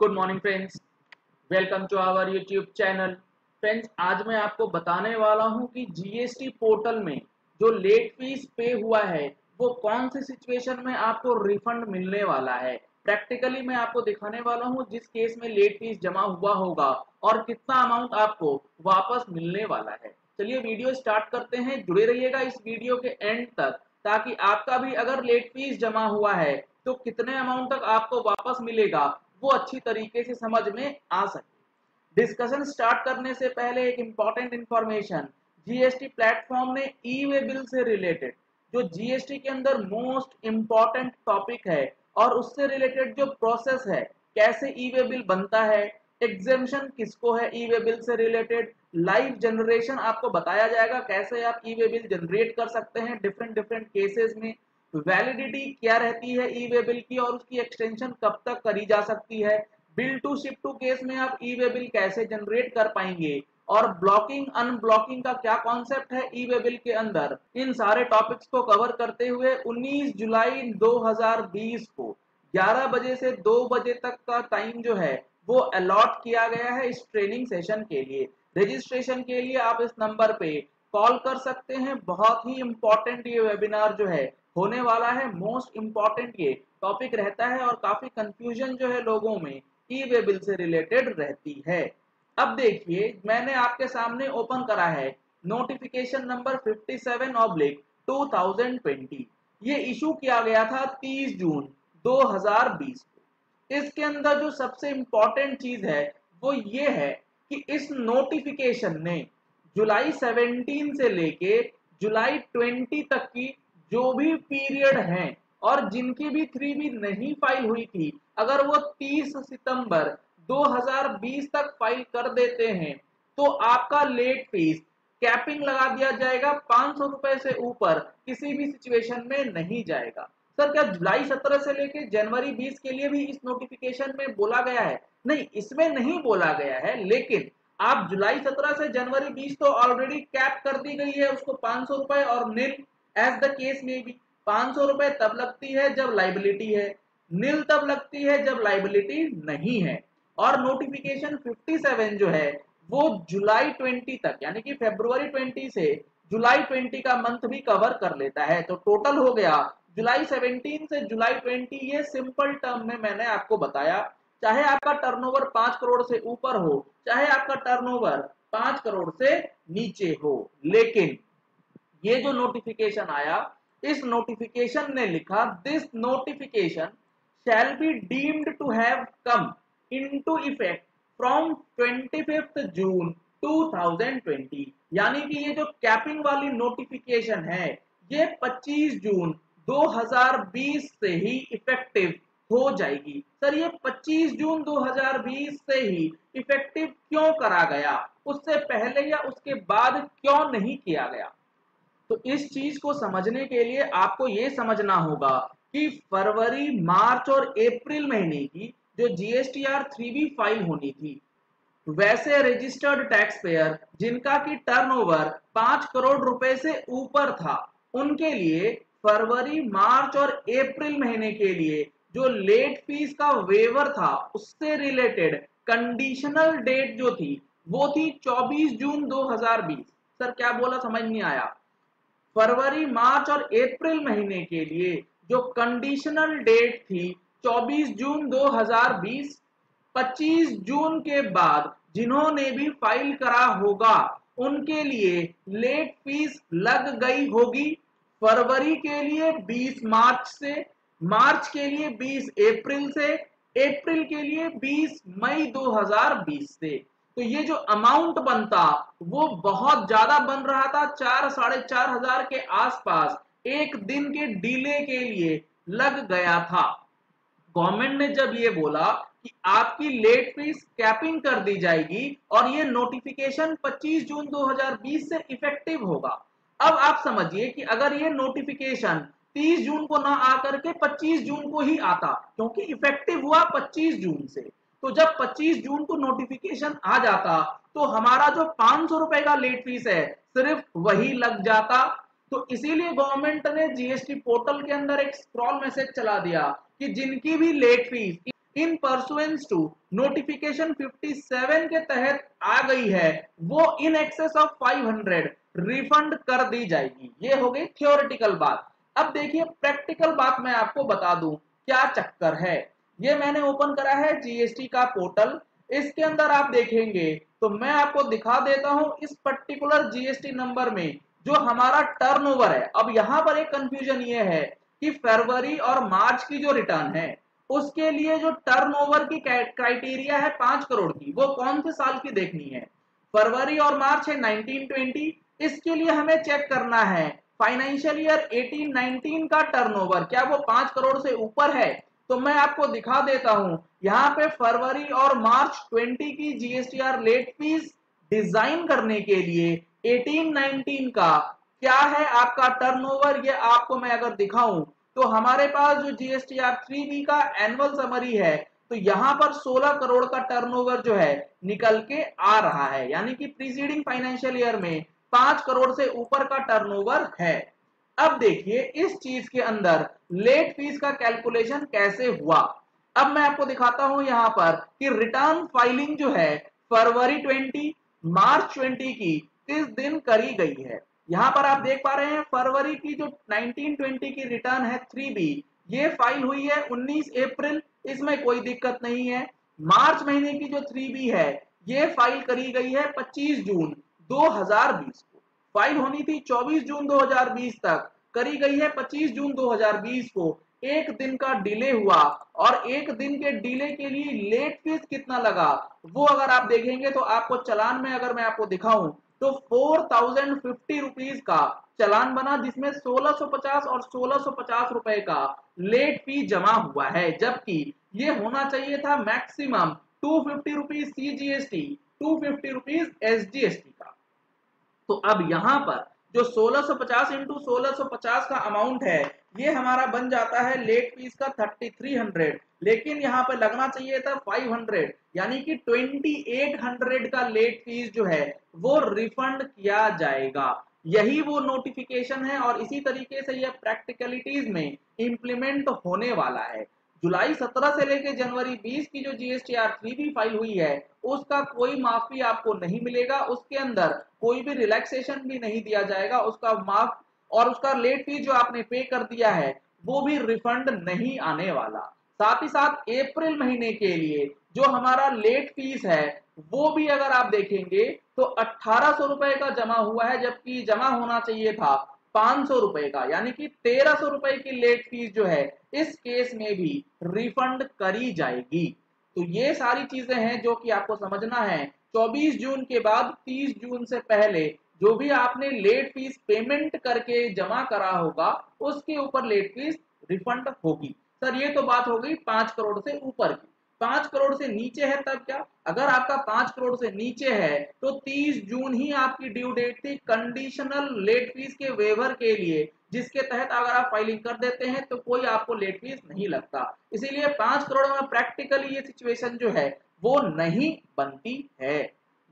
Good morning friends, welcome to our YouTube channel. Friends, आज मैं आपको बताने वाला हूं कि जीएसटी पोर्टल में जो लेट फीस पे हुआ है वो कौन सी सिचुएशन में आपको रिफंड मिलने वाला है। प्रैक्टिकली मैं आपको दिखाने वाला हूं जिस केस में लेट फीस जमा हुआ होगा और कितना अमाउंट आपको वापस मिलने वाला है। चलिए वीडियो स्टार्ट करते हैं, जुड़े रहिएगा इस वीडियो के एंड तक ताकि आपका भी अगर लेट फीस जमा हुआ है तो कितने अमाउंट तक आपको वापस मिलेगा वो अच्छी तरीके से समझ में आ सके। डिस्कशन स्टार्ट करने से पहले एक इंपॉर्टेंट इंफॉर्मेशन, जीएसटी प्लेटफॉर्म ने ई वे बिल से रिलेटेड जो जीएसटी के अंदर मोस्ट इंपॉर्टेंट टॉपिक है और उससे रिलेटेड जो प्रोसेस है, कैसे ई वे बिल बनता है, एग्जेम्पशन किसको है ई वे बिल से रिलेटेड, लाइव जनरेशन आपको बताया जाएगा कैसे आप ई वे बिल जनरेट कर सकते हैं डिफरेंट डिफरेंट केसेस में, वैलिडिटी क्या रहती है ई वे बिल की और उसकी एक्सटेंशन कब तक करी जा सकती है, bill to ship to case में आप ई वे बिल कैसे जनरेट कर पाएंगे और ब्लॉकिंग अनब्लॉकिंग का क्या कॉन्सेप्ट है ई वे बिल के अंदर। इन सारे टॉपिक्स को कवर करते हुए 19 जुलाई 2020 को 11 बजे से 2 बजे तक का टाइम जो है वो अलॉट किया गया है इस ट्रेनिंग सेशन के लिए। रजिस्ट्रेशन के लिए आप इस नंबर पे कॉल कर सकते हैं। बहुत ही इंपॉर्टेंट ये वेबिनार जो है होने वाला है, मोस्ट इंपॉर्टेंट ये टॉपिक रहता है और काफी कंफ्यूजन जो है लोगों में ई वे बिल से रिलेटेड रहती है। अब देखिए, मैंने आपके सामने ओपन करा है नोटिफिकेशन नंबर 57/2020। ये इशू किया गया था 30 जून 2020 को। इसके अंदर जो सबसे इंपॉर्टेंट चीज है वो ये है कि इस नोटिफिकेशन ने जुलाई 17 से लेके जुलाई 20 तक की जो भी पीरियड हैं और जिनकी भी 3B नहीं फाइल हुई थी, अगर वो 30 सितंबर 2020 तक फाइल कर देते हैं तो आपका लेट फीस कैपिंग लगा दिया जाएगा, 500 रुपए से ऊपर किसी भी सिचुएशन में नहीं जाएगा। सर, क्या जुलाई 17 से लेके जनवरी 20 के लिए भी इस नोटिफिकेशन में बोला गया है? नहीं, इसमें नहीं बोला गया है, लेकिन आप जुलाई 17 से जनवरी 20 तो ऑलरेडी कैप कर दी गई है उसको 500 रुपए और निल एज द केस में भी 500 रुपए तब लगती है जब लाइबिलिटी है, निल तब लगती है जब लाइबिलिटी नहीं है। और नोटिफिकेशन 57 जो है वो जुलाई 20 तक यानी कि फरवरी 20 से जुलाई 20 का मंथ भी कवर कर लेता है। तो टोटल हो गया जुलाई 17 से जुलाई 20। ये सिंपल टर्म में मैंने आपको बताया, चाहे आपका टर्नओवर 5 करोड़ से ऊपर हो चाहे आपका टर्नओवर 5 करोड़ से नीचे हो, लेकिन ये जो नोटिफिकेशन आया, इस नोटिफिकेशन ने लिखा this notification shall be deemed to have come into effect from 25 June 2020। यानी कि ये जो कैपिंग वाली नोटिफिकेशन है ये 25 जून 2020 से ही इफेक्टिव हो जाएगी। सर, ये 25 जून 2020 से ही इफेक्टिव क्यों करा गया, उससे पहले या उसके बाद क्यों नहीं किया गया? तो इस चीज को समझने के लिए आपको ये समझना होगा कि फरवरी, मार्च और अप्रैल महीने की जो जीएसटीआर 3B फाइल होनी थी, वैसे रजिस्टर्ड टैक्स पेयर जिनका की टर्नओवर 5 करोड़ रुपए से ऊपर था, उनके लिए फरवरी, मार्च और अप्रैल महीने के लिए जो लेट फीस का वेवर था उससे रिलेटेड कंडीशनल डेट जो थी वो थी 24 जून 2020। सर, क्या बोला समझ नहीं आया? फरवरी, मार्च और अप्रैल महीने के लिए जो कंडीशनल डेट थी 24 जून 2020। 25 जून के बाद जिन्होंने भी फाइल करा होगा उनके लिए लेट फीस लग गई होगी। फरवरी के लिए 20 मार्च से, मार्च के लिए 20 अप्रैल से, अप्रैल के लिए 20 मई 2020 से। तो ये जो अमाउंट बनता वो बहुत ज्यादा बन रहा था, 4-4.5 हजार के आसपास एक दिन के डिले के लिए लग गया था। गवर्नमेंट ने जब ये बोला कि आपकी लेट फीस कैपिंग कर दी जाएगी और ये नोटिफिकेशन 25 जून 2020 से इफेक्टिव होगा। अब आप समझिए कि अगर ये नोटिफिकेशन 30 जून को ना आकर के 25 जून को ही आता, क्योंकि इफेक्टिव हुआ 25 जून से, तो जब 25 जून को नोटिफिकेशन आ जाता तो हमारा जो 500 रुपए का लेट फीस है सिर्फ वही लग जाता। तो इसीलिए गवर्नमेंट ने जीएसटी पोर्टल के अंदर एक स्क्रॉल मैसेज चला दिया कि जिनकी भी late fees in pursuance to notification 57 के तहत आ गई है, वो इन एक्सेस ऑफ 500 रिफंड कर दी जाएगी। ये हो गई थियोरेटिकल बात। अब देखिए प्रैक्टिकल बात मैं आपको बता दूं क्या चक्कर है। ये मैंने ओपन करा है जीएसटी का पोर्टल। इसके अंदर आप देखेंगे तो मैं आपको दिखा देता हूं इस पर्टिकुलर जीएसटी नंबर में जो हमारा टर्नओवर है। अब यहां पर एक कंफ्यूजन ये है कि फरवरी और मार्च की जो रिटर्न है उसके लिए जो टर्नओवर की क्राइटेरिया है 5 करोड़ की, वो कौन से साल की देखनी है। फरवरी और मार्च है 1920, इसके लिए हमें चेक करना है फाइनेंशियल ईयर 18-19 का टर्नओवर क्या वो 5 करोड़ से ऊपर है। तो मैं आपको दिखा देता हूं यहां पे फरवरी और मार्च 20 की जीएसटीआर लेट फीस डिजाइन करने के लिए 18-19 का क्या है आपका टर्नओवर, ये आपको मैं अगर दिखाऊं तो हमारे पास जो जीएसटीआर 3B का एनुअल समरी है तो यहां पर 16 करोड़ का टर्नओवर जो है निकल के आ रहा है, यानी कि प्रीसीडिंग फाइनेंशियल ईयर में 5 करोड़ से ऊपर का टर्नओवर है। अब देखिए इस चीज के अंदर लेट फीस का कैलकुलेशन कैसे हुआ। अब मैं आपको दिखाता हूं यहां पर कि रिटर्न फाइलिंग जो है फरवरी 20 मार्च 20 की किस दिन करी गई है। यहां पर आप देख पा रहे हैं फरवरी की जो 1920 की रिटर्न है 3B, ये फाइल हुई है 19 अप्रैल, इसमें कोई दिक्कत नहीं है। मार्च महीने की जो 3B है ये फाइल करी गई है 25 जून 2020 को। फाइल होनी थी 24 जून 2020 तक, करी गई है 25 जून 2020 को। एक दिन का डिले हुआ और एक दिन के डिले के लिए लेट फीस कितना लगा वो अगर आप देखेंगे तो आपको चालान में अगर मैं आपको दिखाऊं तो 4050 रुपीज का चालान बना, जिसमें 1650 और 1650 रुपए का लेट फी जमा हुआ है, जबकि ये होना चाहिए था maximum 250 rupees CGST, 250 rupees SGST का। तो अब यहां पर जो 1650 इंटू 1650 का अमाउंट है ये हमारा बन जाता है लेट फीस का 3300, लेकिन यहां पर लगना चाहिए था 500, यानी कि 2800 का लेट फीस जो है वो रिफंड किया जाएगा। यही वो नोटिफिकेशन है और इसी तरीके से यह प्रैक्टिकलिटीज में इंप्लीमेंट होने वाला है। जुलाई 17 से लेकर जनवरी 20 की जो जीएसटीआर 3B फाइल हुई है उसका कोई माफी आपको नहीं मिलेगा, उसके अंदर कोई भी रिलैक्सेशन भी नहीं दिया जाएगा, उसका माफ और उसका लेट फीस जो आपने पे कर दिया है वो भी रिफंड नहीं आने वाला। साथ ही साथ अप्रैल महीने के लिए जो हमारा लेट फीस है वो भी अगर आप देखेंगे तो 1800 रुपए का जमा हुआ है, जबकि जमा होना चाहिए था 500 रुपए का, यानी कि 1300 रुपए की लेट फीस जो है इस केस में भी रिफंड करी जाएगी। तो ये सारी चीजें हैं जो कि आपको समझना है। 24 जून के बाद 30 जून से पहले जो भी आपने लेट फीस पेमेंट करके जमा करा होगा उसके ऊपर लेट फीस रिफंड होगी। सर ये तो बात हो गई 5 करोड़ से ऊपर की। 5 करोड़ से नीचे है तब क्या, अगर आपका 5 करोड़ से नीचे है तो 30 जून ही आपकी ड्यू डेट थी कंडीशनल लेट फीस के वेवर के लिए, जिसके तहत अगर आप फाइलिंग कर देते हैं तो कोई आपको लेट फीस नहीं लगता। इसीलिए 5 करोड़ में प्रैक्टिकली ये सिचुएशन जो है वो नहीं बनती है।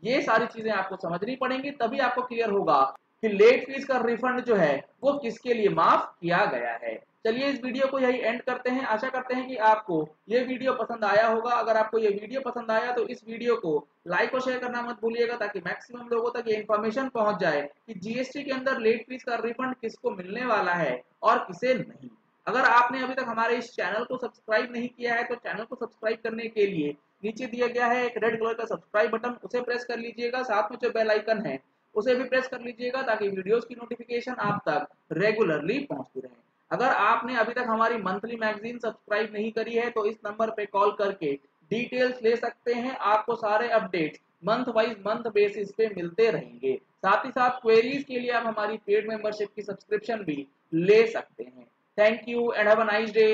ये सारी चीजें आपको समझनी पड़ेंगी, तभी आपको क्लियर होगा कि लेट फीस का रिफंड जो है वो किसके लिए माफ किया गया है। चलिए इस वीडियो को यही एंड करते हैं। आशा करते हैं कि आपको ये वीडियो पसंद आया होगा। अगर आपको ये वीडियो पसंद आया तो इस वीडियो को लाइक और शेयर करना मत भूलिएगा, ताकि मैक्सिमम लोगों तक ये इन्फॉर्मेशन पहुंच जाए कि जीएसटी के अंदर लेट फीस का रिफंड किसको मिलने वाला है और किसे नहीं। अगर आपने अभी तक हमारे इस चैनल को सब्सक्राइब नहीं किया है तो चैनल को सब्सक्राइब करने के लिए नीचे दिया गया है एक रेड कलर का सब्सक्राइब बटन, उसे प्रेस कर लीजिएगा। साथ में जो बेल आइकन है उसे भी प्रेस कर लीजिएगा, ताकि वीडियोस की नोटिफिकेशन आप तक रेगुलरली पहुंचती रहे। अगर आपने अभी तक हमारी मंथली मैगजीन सब्सक्राइब नहीं करी है तो इस नंबर पे कॉल करके डिटेल्स ले सकते हैं। आपको सारे updates month wise month basis पे मिलते रहेंगे। साथ ही साथ क्वेरीज के लिए आप हमारी पेड मेंबरशिप की सब्सक्रिप्शन भी ले सकते हैं। Thank you and have a nice day.